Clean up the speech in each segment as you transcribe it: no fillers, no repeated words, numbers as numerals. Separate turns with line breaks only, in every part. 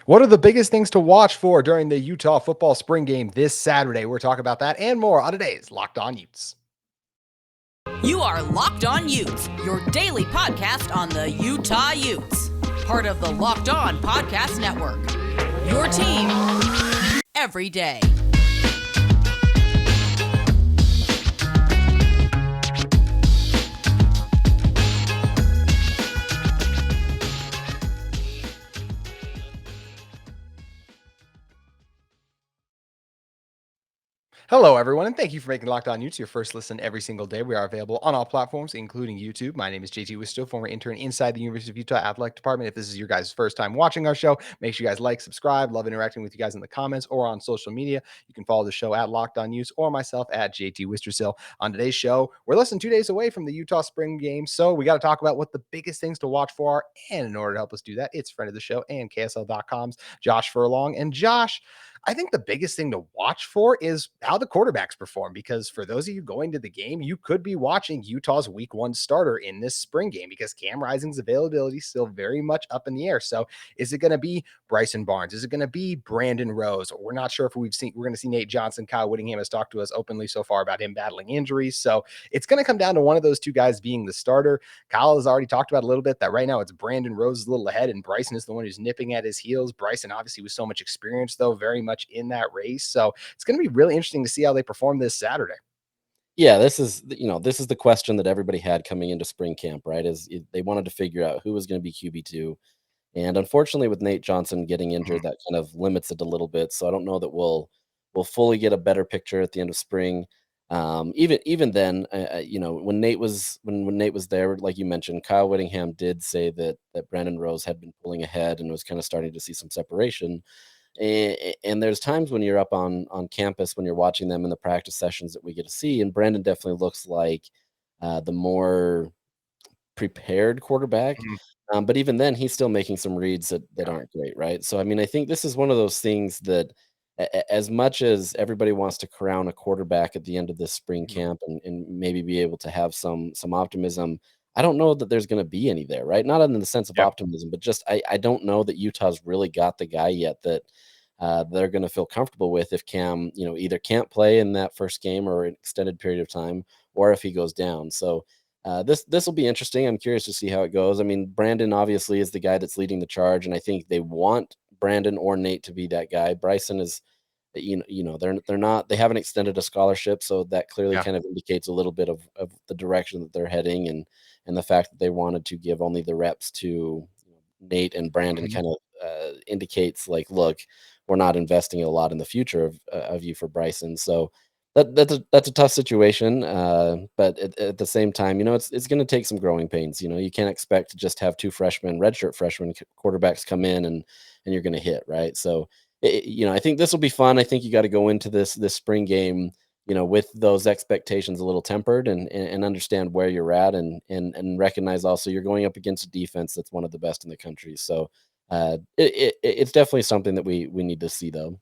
What are the biggest things to watch for during the Utah football spring game this Saturday? We're talking about that and more on today's Locked On Utes.
You are Locked On Utes, your daily podcast on the Utah Utes. Part of the Locked On Podcast Network. Your team every day.
Hello, everyone, and thank you for making Locked On Utes your first listen every single day. We are available on all platforms, including YouTube. My name is JT Wistrcill, former intern inside the University of Utah Athletic Department. If this is your guys' first time watching our show, make sure you guys like, subscribe, love interacting with you guys in the comments or on social media. You can follow the show at Locked On Utes or myself at JT Wistrcill. On today's show, we're less than 2 days away from the Utah spring game, so we got to talk about what the biggest things to watch for are. And in order to help us do that, it's friend of the show and KSL.com's Josh Furlong. And Josh, I think the biggest thing to watch for is how the quarterbacks perform, because for those of you going to the game, you could be watching Utah's week 1 starter in this spring game because Cam Rising's availability is still very much up in the air. So is it going to be Bryson Barnes? Is it going to be Brandon Rose? We're not sure if we're going to see Nate Johnson. Kyle Whittingham has talked to us openly so far about him battling injuries. So it's going to come down to one of those two guys being the starter. Kyle has already talked about a little bit that right now it's Brandon Rose is a little ahead and Bryson is the one who's nipping at his heels. Bryson obviously with so much experience though, very much in that race. So it's going to be really interesting to see how they perform this Saturday.
Yeah, this is the question that everybody had coming into spring camp, right? They wanted to figure out who was going to be QB2. And unfortunately, with Nate Johnson getting injured, that kind of limits it a little bit. So I don't know that we'll fully get a better picture at the end of spring. Even then, when Nate was when Nate was there, like you mentioned, Kyle Whittingham did say that Brandon Rose had been pulling ahead and was kind of starting to see some separation. And there's times when you're up on campus when you're watching them in the practice sessions that we get to see, and Brandon definitely looks like the more prepared quarterback.
Mhm.
But even then, he's still making some reads that aren't great, right? So, I mean, I think this is one of those things that, as much as everybody wants to crown a quarterback at the end of this spring camp and maybe be able to have some optimism, I don't know that there's going to be any there, right? Not in the sense of
Yep.
optimism, but just I don't know that Utah's really got the guy yet that they're going to feel comfortable with if Cam, either can't play in that first game or an extended period of time, or if he goes down. So this will be interesting. I'm curious to see how it goes. I mean, Brandon obviously is the guy that's leading the charge, and I think they want Brandon or Nate to be that guy. Bryson is, they're not, they haven't extended a scholarship, so that clearly
Yeah.
kind of indicates a little bit of the direction that they're heading, and the fact that they wanted to give only the reps to Nate and Brandon
Mhm.
kind of indicates like, look, we're not investing a lot in the future of you for Bryson. So that's a tough situation, but at the same time, it's going to take some growing pains. You can't expect to just have two redshirt freshmen quarterbacks come in and you're going to hit, right? So, I think this will be fun. I think you got to go into this spring game, with those expectations a little tempered and understand where you're at and recognize also you're going up against a defense that's one of the best in the country. So, it's definitely something that we need to see though.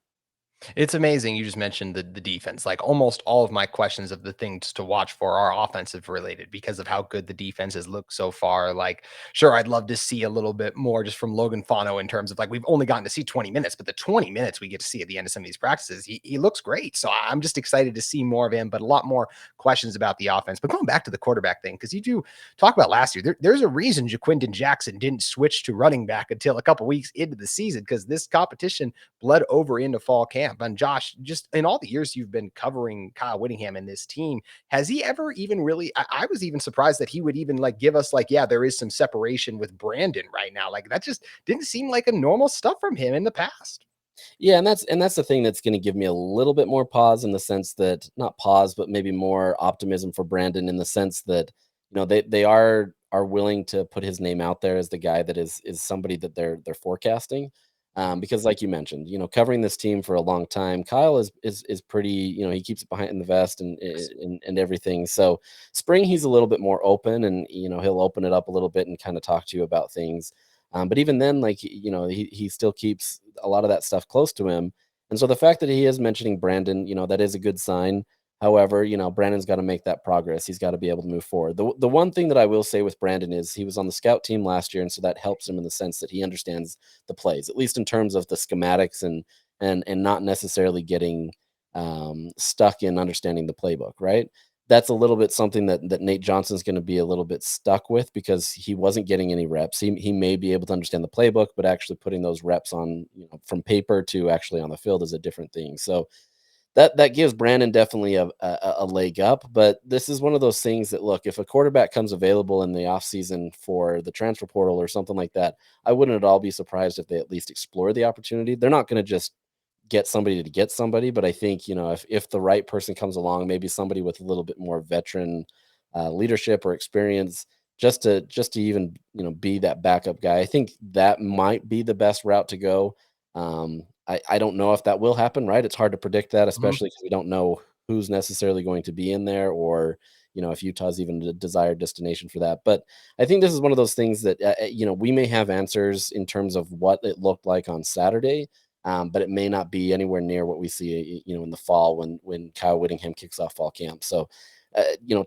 It's amazing. You just mentioned the defense. Like almost all of my questions of the things to watch for are offensive related because of how good the defense has looked so far. Like, sure, I'd love to see a little bit more just from Logan Fano in terms of like we've only gotten to see 20 minutes, but the 20 minutes we get to see at the end of some of these practices, he looks great. So I'm just excited to see more of him, but a lot more questions about the offense. But going back to the quarterback thing, because you do talk about last year, there's a reason Jaquindon Jackson didn't switch to running back until a couple weeks into the season because this competition bled over into fall camp. And Josh, just in all the years you've been covering Kyle Whittingham and this team, has he ever even really? I was even surprised that he would even like give us like, yeah, there is some separation with Brandon right now. Like that just didn't seem like a normal stuff from him in the past.
Yeah, and that's the thing that's gonna give me a little bit more pause in the sense that not pause, but maybe more optimism for Brandon in the sense that, they are willing to put his name out there as the guy that is somebody that they're forecasting. Because like you mentioned, covering this team for a long time, Kyle is pretty, he keeps it behind the vest and everything. So spring he's a little bit more open and he'll open it up a little bit and kind of talk to you about things. But even then, like, he still keeps a lot of that stuff close to him. And so the fact that he is mentioning Brandon, that is a good sign. However, Brandon's got to make that progress. He's got to be able to move forward. The one thing that I will say with Brandon is he was on the scout team last year, and so that helps him in the sense that he understands the plays, at least in terms of the schematics and not necessarily getting stuck in understanding the playbook, right? That's a little bit something that Nate Johnson's going to be a little bit stuck with because he wasn't getting any reps. He may be able to understand the playbook, but actually putting those reps on, from paper to actually on the field is a different thing. So that gives Brandon definitely a leg up. But this is one of those things that, look, if a quarterback comes available in the offseason for the transfer portal or something like that, I wouldn't at all be surprised if they at least explore the opportunity. They're not going to just get somebody to get somebody, but I think, if the right person comes along, maybe somebody with a little bit more veteran leadership or experience, just to even be that backup guy, I think that might be the best route to go. I don't know if that will happen, right? It's hard to predict that,
Mhm.
especially because we don't know who's necessarily going to be in there, or if Utah's even a desired destination for that. But I think this is one of those things that we may have answers in terms of what it looked like on Saturday, but it may not be anywhere near what we see, in the fall when Kyle Whittingham kicks off fall camp. So,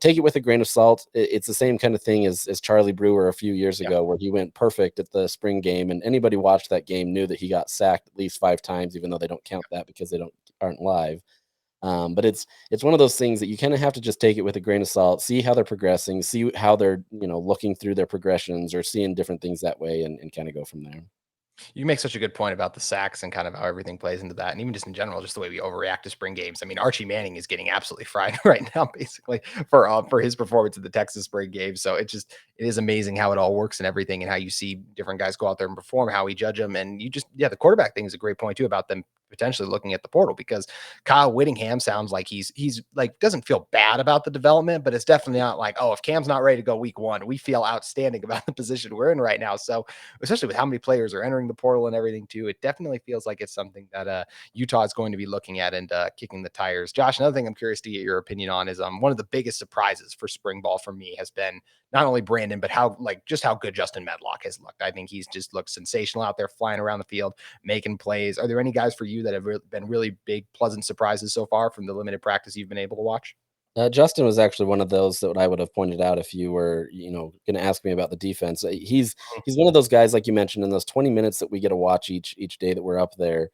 take it with a grain of salt. It's the same kind of thing as Charlie Brewer a few years
Yeah.
ago, where he went perfect at the spring game, and anybody watched that game knew that he got sacked at least 5 times, even though they don't count that because they aren't live. But it's one of those things that you kind of have to just take it with a grain of salt, see how they're progressing, see how they're looking through their progressions or seeing different things that way, and kind of go from there.
You make such a good point about the sacks and kind of how everything plays into that. And even just in general, just the way we overreact to spring games. I mean, Archie Manning is getting absolutely fried right now, basically, for his performance in the Texas spring game. So it is amazing how it all works and everything, and how you see different guys go out there and perform, how we judge them. And the quarterback thing is a great point too about them potentially looking at the portal, because Kyle Whittingham sounds like he's like, doesn't feel bad about the development, but it's definitely not like, oh, if Cam's not ready to go week one, we feel outstanding about the position we're in right now. So especially with how many players are entering the portal and everything too, it definitely feels like it's something that Utah is going to be looking at and kicking the tires. Josh, another thing I'm curious to get your opinion on is one of the biggest surprises for spring ball for me has been not only Brandon, but how good Justin Medlock has looked. I think he's just looked sensational out there flying around the field, making plays. Are there any guys for you that have been really big, pleasant surprises so far from the limited practice you've been able to watch?
Justin was actually one of those that I would have pointed out if you were, going to ask me about the defense. He's one of those guys, like you mentioned, in those 20 minutes that we get to watch each day that we're up there.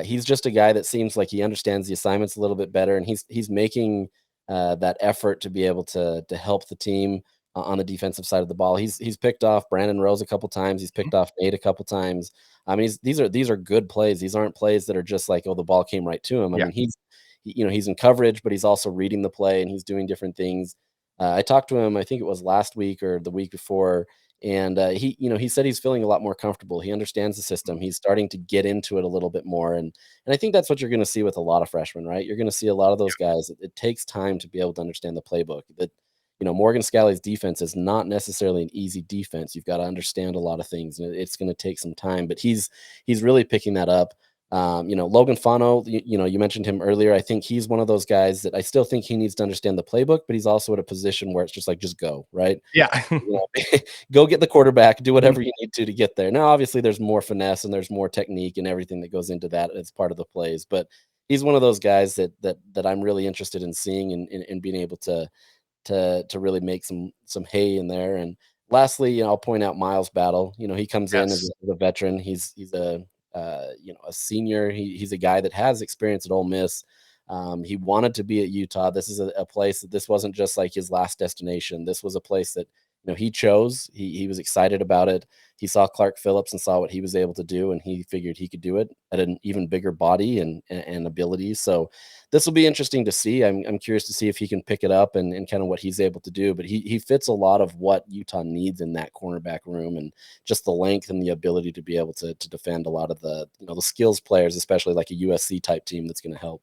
He's just a guy that seems like he understands the assignments a little bit better, and he's making that effort to be able to help the team on the defensive side of the ball. He's picked off Brandon Rose a couple times. He's picked off Nate a couple times. I mean, these are good plays. These aren't plays that are just like, oh, the ball came right to him. I
Yeah.
mean, he's in coverage, but he's also reading the play and he's doing different things. I talked to him, I think it was last week or the week before, and he said he's feeling a lot more comfortable. He understands the system. He's starting to get into it a little bit more, and I think that's what you're going to see with a lot of freshmen, right? You're going to see a lot of those guys. It takes time to be able to understand the playbook. That Morgan Scalley's defense is not necessarily an easy defense. You've got to understand a lot of things, and it's going to take some time. But he's really picking that up. Logan Fano, you mentioned him earlier. I think he's one of those guys that I still think he needs to understand the playbook, but he's also at a position where it's just like, just go, right?
Yeah.
Go get the quarterback, do whatever you need to get there. Now, obviously, there's more finesse and there's more technique and everything that goes into that as part of the plays, but he's one of those guys that I'm really interested in seeing and being able to really make some hay in there. And lastly, I'll point out Miles Battle. He comes in as
Yes.
a veteran. He's a senior. He's a guy that has experience at Ole Miss. He wanted to be at Utah. This is a place that this wasn't just like his last destination. This was a place that he chose. He was excited about it. He saw Clark Phillips and saw what he was able to do, and he figured he could do it at an even bigger body and abilities. So this will be interesting to see. I'm curious to see if he can pick it up and kind of what he's able to do. But he fits a lot of what Utah needs in that cornerback room, and just the length and the ability to be able to defend a lot of the skills players, especially like a USC type team that's going to help.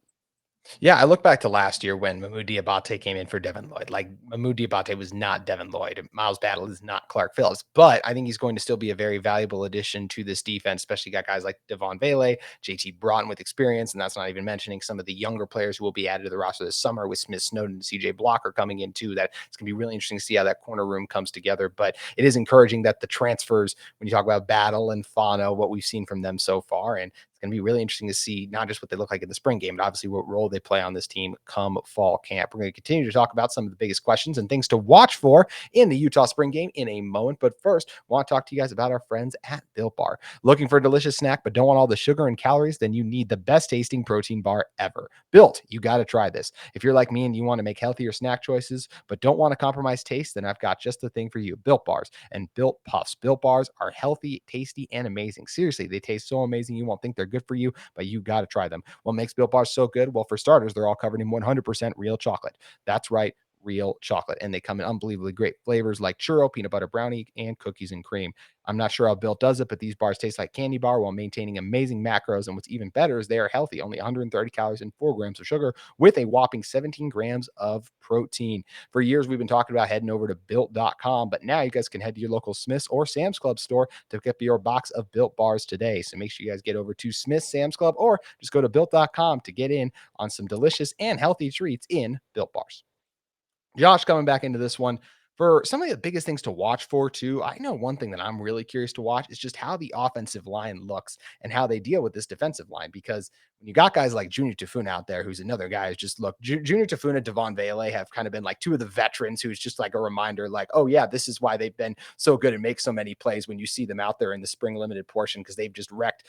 Yeah, I look back to last year when Mahmoud Diabate came in for Devin Lloyd. Like, Mahmoud Diabate was not Devin Lloyd. And Miles Battle is not Clark Phillips, but I think he's going to still be a very valuable addition to this defense, especially got guys like Devon Vele, JT Broughton with experience. And that's not even mentioning some of the younger players who will be added to the roster this summer with Smith Snowden and CJ Blocker coming in too. That it's going to be really interesting to see how that corner room comes together. But it is encouraging that the transfers, when you talk about Battle and Fano, what we've seen from them so far, and it's going to be really interesting to see not just what they look like in the spring game, but obviously what role they play on this team come fall camp. We're going to continue to talk about some of the biggest questions and things to watch for in the Utah spring game in a moment. But first, I want to talk to you guys about our friends at Built Bar. Looking for a delicious snack, but don't want all the sugar and calories? Then you need the best tasting protein bar ever. Built, you got to try this. If you're like me and you want to make healthier snack choices, but don't want to compromise taste, then I've got just the thing for you. Built Bars and Built Puffs. Built Bars are healthy, tasty, and amazing. Seriously, they taste so amazing. You won't think they're good for you, but you got to try them. What makes Built Bars so good? Well, for starters, they're all covered in 100% real chocolate. That's right, real chocolate. And they come in unbelievably great flavors like churro, peanut butter brownie, and cookies and cream. I'm not sure how Built does it, but these bars taste like candy bar while maintaining amazing macros. And what's even better is they are healthy, only 130 calories and 4 grams of sugar with a whopping 17 grams of protein. For years, we've been talking about heading over to built.com, but now you guys can head to your local Smith's or Sam's Club store to pick up your box of Built bars today. So make sure you guys get over to Smith's, Sam's Club, or just go to built.com to get in on some delicious and healthy treats in Built bars. Josh, coming back into this one, for some of the biggest things to watch for too, I know one thing that I'm really curious to watch is just how the offensive line looks and how they deal with this defensive line. Because when you got guys like Junior Tafuna out there, who's another guy who's just look, Junior Tafuna, Devon Vele have kind of been like two of the veterans who's just like a reminder, like, oh yeah, this is why they've been so good and make so many plays when you see them out there in the spring limited portion, because they've just wrecked,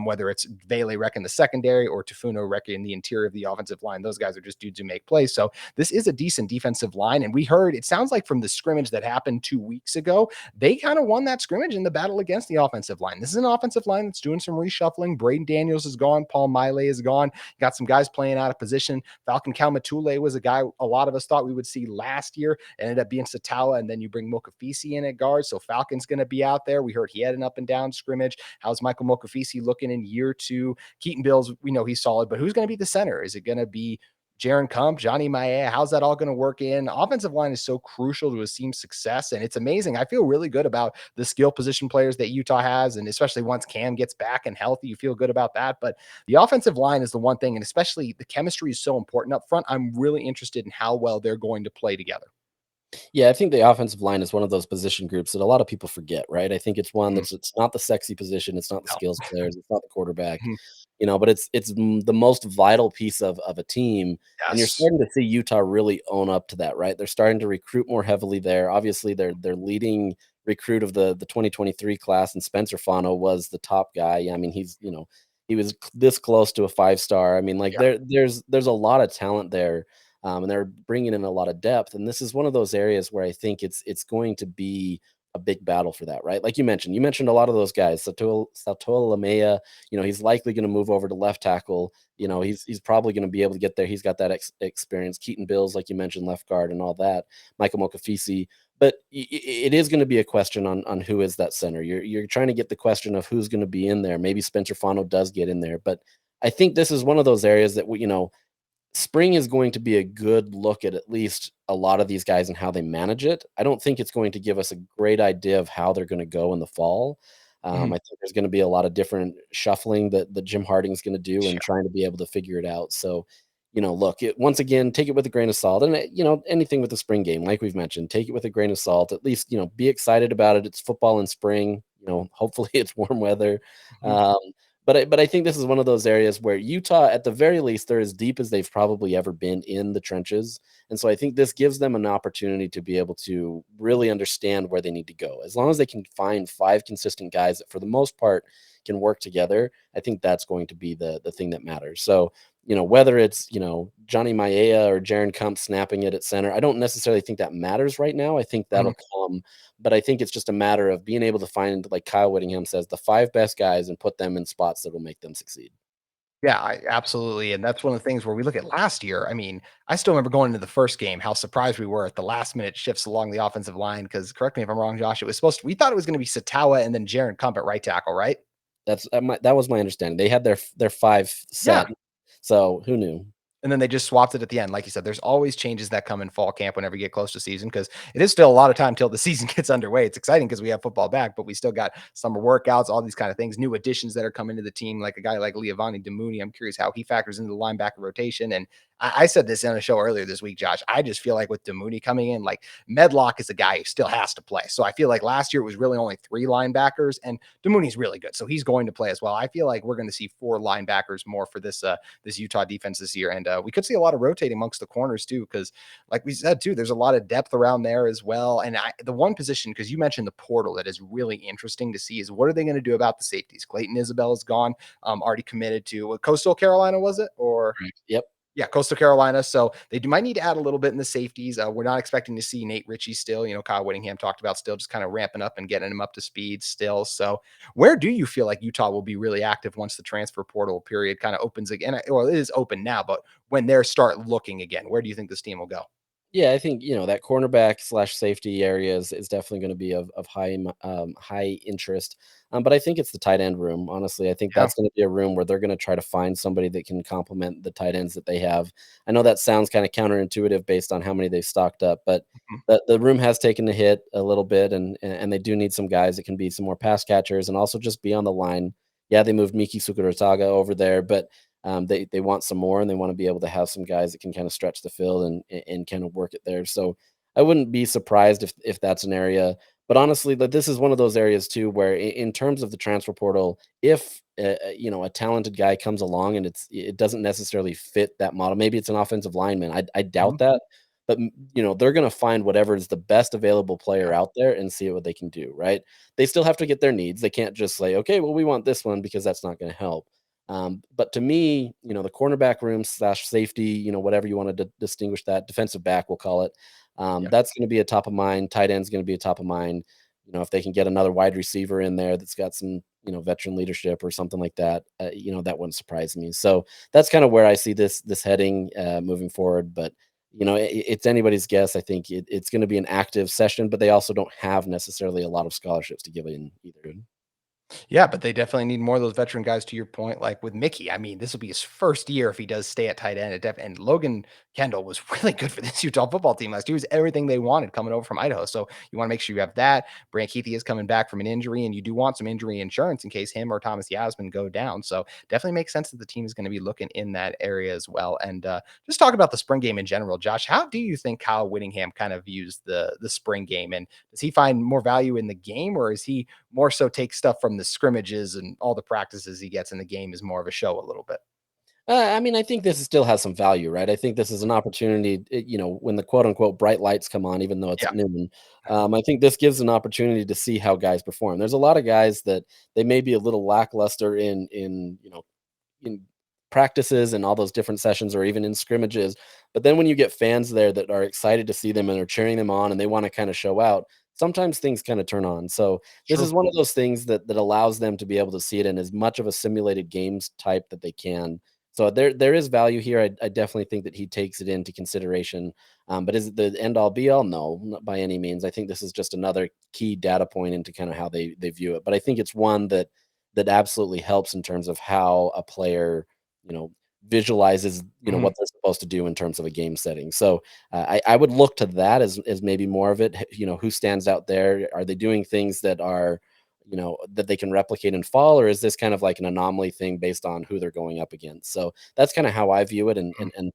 whether it's Vele wrecking the secondary or Tafuna wrecking the interior of the offensive line. Those guys are just dudes who make plays. So this is a decent defensive line. And we heard, it sounds like from the scrimmage that happened 2 weeks ago, they kind of won that scrimmage in the battle against the offensive line. This is an offensive line that's doing some reshuffling. Braden Daniels is gone. Paul Miley is gone. Got some guys playing out of position. Falcon Kalmatule was a guy a lot of us thought we would see last year. It ended up being Satawa, and then you bring Mokafisi in at guard. So Falcon's going to be out there. We heard he had an up and down scrimmage. How's Michael Mokafisi looking in year 2? Keaton Bills, we know he's solid, but who's going to be the center? Is it going to be Jaron Kump, Johnny Maea? How's that all going to work in? Offensive line is so crucial to a team's success, and it's amazing. I feel really good about the skill position players that Utah has, and especially once Cam gets back and healthy, you feel good about that. But the offensive line is the one thing, and especially the chemistry is so important up front. I'm really interested in how well they're going to play together.
Yeah, I think the offensive line is one of those position groups that a lot of people forget, right? I think it's one
Mhm.
that's it's not the sexy position, it's not the
No.
skills players, it's not the quarterback,
Mhm.
but the most vital piece of a team, and you're
Yes.
starting to see Utah really own up to that, right? They're starting to recruit more heavily there. Obviously, their leading recruit of the 2023 class, and Spencer Fano was the top guy. I mean, he was this close to a 5-star. I mean, like
Yeah.
there's a lot of talent there, and they're bringing in a lot of depth. And this is one of those areas where I think it's going to be a big battle for that, right? Like you mentioned a lot of those guys. Satoa Lamea, he's likely going to move over to left tackle. He's probably going to be able to get there. He's got that experience. Keaton Bills, like you mentioned, left guard and all that. Michael Mokafisi. But it is going to be a question on who is that center. You're trying to get the question of who's going to be in there. Maybe Spencer Fano does get in there, but I think this is one of those areas that spring is going to be a good look at least a lot of these guys and how they manage it. I don't think it's going to give us a great idea of how they're going to go in the fall.
Mhm.
I think there's going to be a lot of different shuffling that Jim Harding's going to do and
Yeah.
trying to be able to figure it out. So, look, once again, take it with a grain of salt. And, anything with the spring game, like we've mentioned, take it with a grain of salt. At least, be excited about it. It's football in spring. Hopefully it's warm weather.
Mhm.
Um, but I think this is one of those areas where Utah, at the very least, they're as deep as they've probably ever been in the trenches. And so I think this gives them an opportunity to be able to really understand where they need to go. As long as they can find 5 consistent guys that, for the most part, can work together, I think that's going to be the thing that matters. So, whether it's, Johnny Maea or Jaron Kump snapping it at center, I don't necessarily think that matters right now. I think
Mhm.
that'll come, but I think it's just a matter of being able to find, like Kyle Whittingham says, the 5 best guys and put them in spots that will make them succeed.
Yeah, absolutely. And that's one of the things where we look at last year. I mean, I still remember going into the first game, how surprised we were at the last minute shifts along the offensive line. Cause correct me if I'm wrong, Josh, we thought it was going to be Satawa and then Jaron Kump at right tackle, right?
That was my understanding. They had their 5
Yeah.
set, so who knew?
And then they just swapped it at the end. Like you said, there's always changes that come in fall camp whenever you get close to season because it is still a lot of time till the season gets underway. It's exciting because we have football back, but we still got summer workouts, all these kind of things, new additions that are coming to the team, like a guy like Leavani Demouni. I'm curious how he factors into the linebacker rotation. And I said this on a show earlier this week, Josh. I just feel like with Demouni coming in, like Medlock is a guy who still has to play. So I feel like last year it was really only 3 linebackers, and Demouni's really good. So he's going to play as well. I feel like we're going to see 4 linebackers more for this Utah defense this year. And we could see a lot of rotating amongst the corners too, because like we said too, there's a lot of depth around there as well. And the one position, because you mentioned the portal, that is really interesting to see is what are they going to do about the safeties? Clayton Isabel is gone, already committed to Coastal Carolina, was it? Or
Right. Yep.
yeah, Coastal Carolina. So might need to add a little bit in the safeties. We're not expecting to see Nate Ritchie still. Kyle Whittingham talked about still just kind of ramping up and getting him up to speed still. So where do you feel like Utah will be really active once the transfer portal period kind of opens again? Well, it is open now, but when they start looking again, where do you think this team will go?
Yeah, I think, that cornerback slash safety area is definitely going to be of high interest. But I think it's the tight end room. Honestly, I think
Yeah.
that's going to be a room where they're going to try to find somebody that can complement the tight ends that they have. I know that sounds kind of counterintuitive based on how many they've stocked up, but
Mhm.
the room has taken a hit a little bit, and they do need some guys that can be some more pass catchers and also just be on the line. Yeah, they moved Miki Sukurotaga over there, but they want some more, and they want to be able to have some guys that can kind of stretch the field and kind of work it there. So I wouldn't be surprised if that's an area. But honestly, that this is one of those areas too where, in terms of the transfer portal, if a talented guy comes along and it doesn't necessarily fit that model, maybe it's an offensive lineman. I doubt
Mhm.
that, but they're going to find whatever is the best available player
Yeah.
out there and see what they can do. Right? They still have to get their needs. They can't just say, okay, well, we want this one, because that's not going to help. But to me, the cornerback room slash safety, whatever you want to distinguish that, defensive back, we'll call it.
Yeah.
That's going to be a top of mind. Tight end's going to be a top of mind. If they can get another wide receiver in there that's got some, veteran leadership or something like that, that wouldn't surprise me. So that's kind of where I see this heading moving forward. But it's anybody's guess. I think it's going to be an active session, but they also don't have necessarily a lot of scholarships to give in either.
Yeah, but they definitely need more of those veteran guys to your point. Like with Mickey, I mean, this will be his first year if he does stay at tight end. And Logan Kendall was really good for this Utah football team last year. He was everything they wanted coming over from Idaho. So you want to make sure you have that. Brant Keithy is coming back from an injury, and you do want some injury insurance in case him or Thomas Yasmin go down. So definitely makes sense that the team is going to be looking in that area as well. And just talk about the spring game in general, Josh. How do you think Kyle Whittingham kind of views the spring game? And does he find more value in the game, or is he more so take stuff from the scrimmages and all the practices he gets in the game is more of a show a little bit?
I mean, I think this still has some value, right? I think this is an opportunity, when the quote unquote bright lights come on, even though it's
Yeah.
at noon. I think this gives an opportunity to see how guys perform. There's a lot of guys that they may be a little lackluster in practices and all those different sessions, or even in scrimmages. But then when you get fans there that are excited to see them and are cheering them on and they want to kind of show out, sometimes things kind of turn on. So this
True.
is one of those things that allows them to be able to see it in as much of a simulated games type that they can. So there is value here. I definitely think that he takes it into consideration. But is it the end all be all? No, not by any means. I think this is just another key data point into kind of how they view it. But I think it's one that absolutely helps in terms of how a player, you know, visualizes,
Mhm.
what they're supposed to do in terms of a game setting. So I would look to that as maybe more of it. Who stands out there? Are they doing things that are, that they can replicate in fall, or is this kind of like an anomaly thing based on who they're going up against? So that's kind of how I view it, and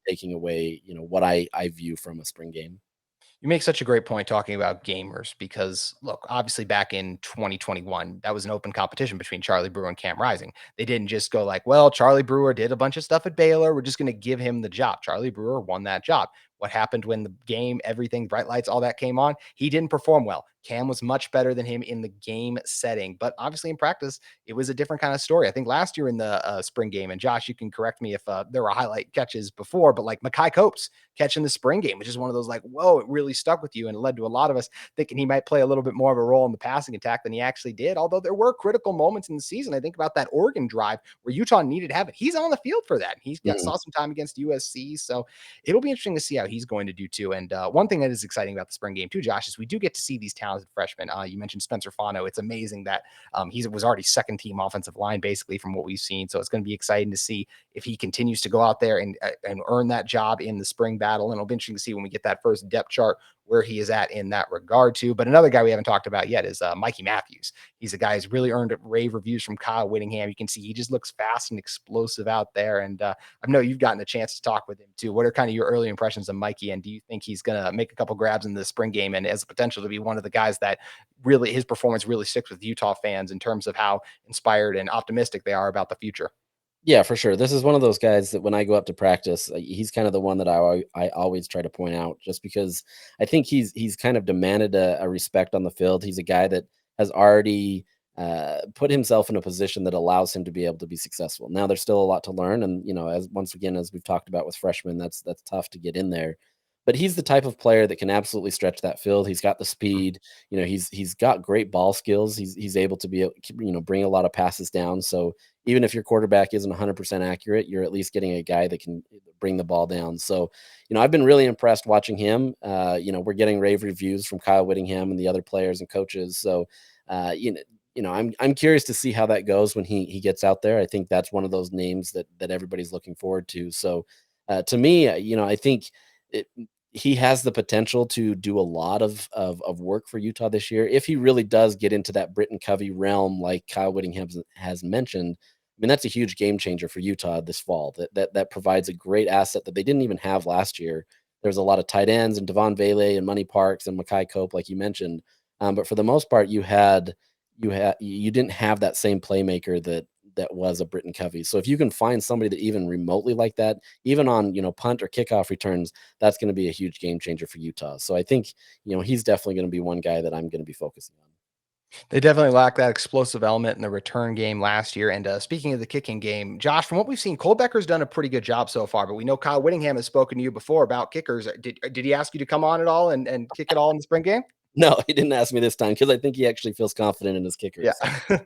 taking away, what I view from a spring game.
You make such a great point talking about gamers because look, obviously back in 2021, that was an open competition between Charlie Brewer and Cam Rising. They didn't just go like, well, Charlie Brewer did a bunch of stuff at Baylor. We're just going to give him the job. Charlie Brewer won that job. What happened when the game, everything, bright lights, all that came on? He didn't perform well. Cam was much better than him in the game setting, but obviously in practice, it was a different kind of story. I think last year in the spring game, and Josh, you can correct me if there were highlight catches before, but like Makai Copes catch in the spring game, which is one of those like, whoa, it really stuck with you and led to a lot of us thinking he might play a little bit more of a role in the passing attack than he actually did. Although there were critical moments in the season. I think about that Oregon drive where Utah needed to have it. He's on the field for that. He's got
Mhm.
saw some time against USC. So it'll be interesting to see how he's going to do too. And one thing that is exciting about the spring game too, Josh, is we do get to see these talented freshmen. You mentioned Spencer Fano. It's amazing that he was already second team offensive line basically from what we've seen. So it's going to be exciting to see if he continues to go out there and earn that job in the spring battle. And it'll be interesting to see when we get that first depth chart where he is at in that regard too. But another guy we haven't talked about yet is Mikey Matthews. He's a guy who's really earned rave reviews from Kyle Whittingham. You can see he just looks fast and explosive out there. And I know you've gotten a chance to talk with him too. What are kind of your early impressions of Mikey? And do you think he's going to make a couple grabs in the spring game and has the potential to be one of the guys that really his performance really sticks with Utah fans in terms of how inspired and optimistic they are about the future?
Yeah, for sure. This is one of those guys that when I go up to practice, he's kind of the one that I always try to point out, just because I think he's kind of demanded a respect on the field. He's a guy that has already put himself in a position that allows him to be able to be successful. Now there's still a lot to learn, and as once again as we've talked about with freshmen, that's tough to get in there. But he's the type of player that can absolutely stretch that field. He's got the speed. He's got great ball skills. He's able to be bring a lot of passes down. So even if your quarterback isn't 100% accurate, you're at least getting a guy that can bring the ball down. So, I've been really impressed watching him. We're getting rave reviews from Kyle Whittingham and the other players and coaches. So, I'm curious to see how that goes when he gets out there. I think that's one of those names that everybody's looking forward to. So, to me, I think he has the potential to do a lot of work for Utah this year if he really does get into that Britton Covey realm, like Kyle Whittingham has mentioned. I mean, that's a huge game changer for Utah this fall. That provides a great asset that they didn't even have last year. There's a lot of tight ends and Devon Vele and Money Parks and Makai Cope, like you mentioned. But for the most part, you didn't have that same playmaker that was a Britton Covey. So if you can find somebody that even remotely like that, even on punt or kickoff returns, that's going to be a huge game changer for Utah. So I think he's definitely going to be one guy that I'm going to be focusing on.
They definitely lack that explosive element in the return game last year. And speaking of the kicking game, Josh, from what we've seen, Cole Becker's done a pretty good job so far. But we know Kyle Whittingham has spoken to you before about kickers. Did he ask you to come on at all and kick it all in the spring game?
No, he didn't ask me this time because I think he actually feels confident in his
Yeah.
kickers. So.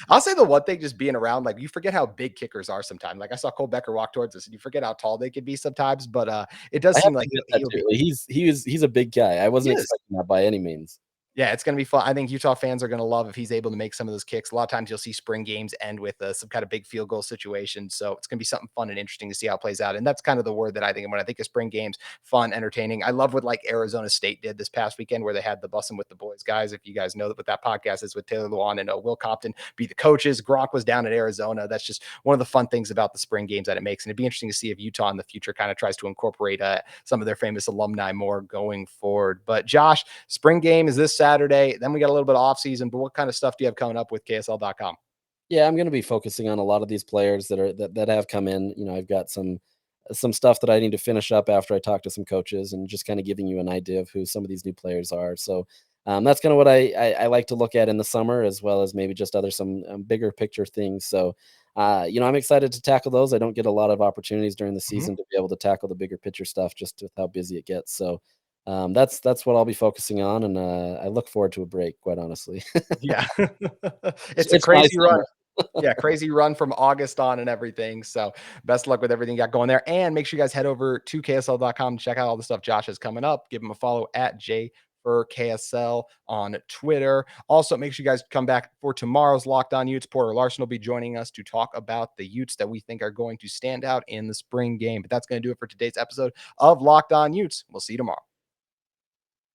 I'll say the one thing, just being around, like, you forget how big kickers are sometimes. Like, I saw Cole Becker walk towards us and you forget how tall they could be sometimes. But it does
I have
seem
to
like
admit that
he'll
too.
be.
He's a big guy. I
He
wasn't
is.
expecting that by any means.
Yeah, it's going to be fun. I think Utah fans are going to love if he's able to make some of those kicks. A lot of times you'll see spring games end with some kind of big field goal situation. So it's going to be something fun and interesting to see how it plays out. And that's kind of the word that I think when I think of spring games, fun, entertaining. I love what like Arizona State did this past weekend where they had the Bussin' with the Boys guys. If you guys know what that podcast is with Taylor Lewan and Will Compton be the coaches. Gronk was down at Arizona. That's just one of the fun things about the spring games that it makes. And it'd be interesting to see if Utah in the future kind of tries to incorporate some of their famous alumni more going forward. But Josh, spring game is this Saturday. Then we got a little bit of off season, but what kind of stuff do you have coming up with KSL.com?
Yeah, I'm going to be focusing on a lot of these players that have come in. I've got some stuff that I need to finish up after I talk to some coaches and just kind of giving you an idea of who some of these new players are. So that's kind of what I like to look at in the summer, as well as maybe just some bigger picture things. So, I'm excited to tackle those. I don't get a lot of opportunities during the season to be able to tackle the bigger picture stuff, just with how busy it gets. So that's what I'll be focusing on, and I look forward to a break, quite honestly.
Yeah. It's a
It's my
crazy run.
summer.
Yeah, crazy run from August on and everything. So best of luck with everything you got going there. And make sure you guys head over to KSL.com to check out all the stuff Josh has coming up. Give him a follow at J for KSL on Twitter. Also, make sure you guys come back for tomorrow's Locked On Utes. Porter Larson will be joining us to talk about the Utes that we think are going to stand out in the spring game. But that's going to do it for today's episode of Locked On Utes. We'll see you tomorrow.